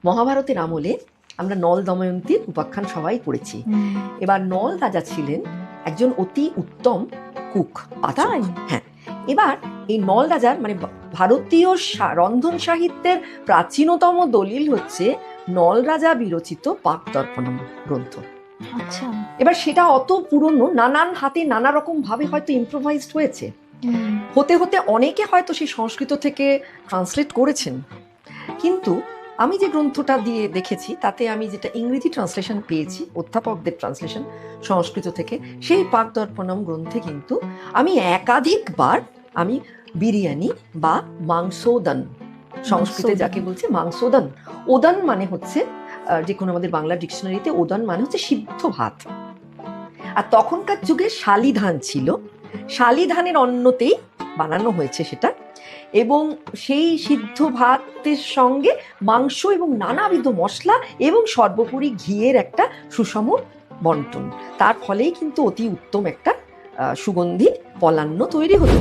মহাভারতের আমলে আমরা নল দময়ন্তীর উপাখ্যান সবাই পড়েছি। এবার নল রাজা ছিলেন একজন অতি উত্তম কুক, পাচক। হ্যাঁ, এবার এই নল রাজার মানে ভারতীয় রন্ধন সাহিত্যের প্রাচীনতম দলিল হচ্ছে নল রাজা বিরচিত পাকদর্পণম গ্রন্থ। আচ্ছা, এবার সেটা অত পুরনো, নানান হাতে নানা রকম ভাবে হয়তো ইম্প্রোভাইজড হয়েছে, হতে হতে অনেকে হয়তো সেই সংস্কৃত থেকে ট্রান্সলেট করেছেন। কিন্তু আমি যে গ্রন্থটা দিয়ে দেখেছি তাতে আমি যেটা ইংরেজি ট্রান্সলেশন পেয়েছি, অধ্যাপকদের ট্রান্সলেশন সংস্কৃত থেকে, সেই পাকদর্পণম গ্রন্থে কিন্তু আমি একাধিকবার আমি বিরিয়ানি বা মাংসোদন, সংস্কৃতে যাকে বলছে মাংসোদন, ওদন মানে হচ্ছে যে কোনো আমাদের বাংলা ডিকশনারিতে ওদন মানে হচ্ছে সিদ্ধ ভাত। আর তখনকার যুগে শালি ধান ছিল, শালি ধানের অন্নতেই বানানো হয়েছে সেটা, এবং সেই সিদ্ধ ভাতের সঙ্গে মাংস এবং নানাবিধ মশলা এবং সর্বোপরি ঘিয়ের একটা সুষম বন্টন, তার ফলেই কিন্তু অতি উত্তম একটা সুগন্ধি পলান্ন তৈরি হতো।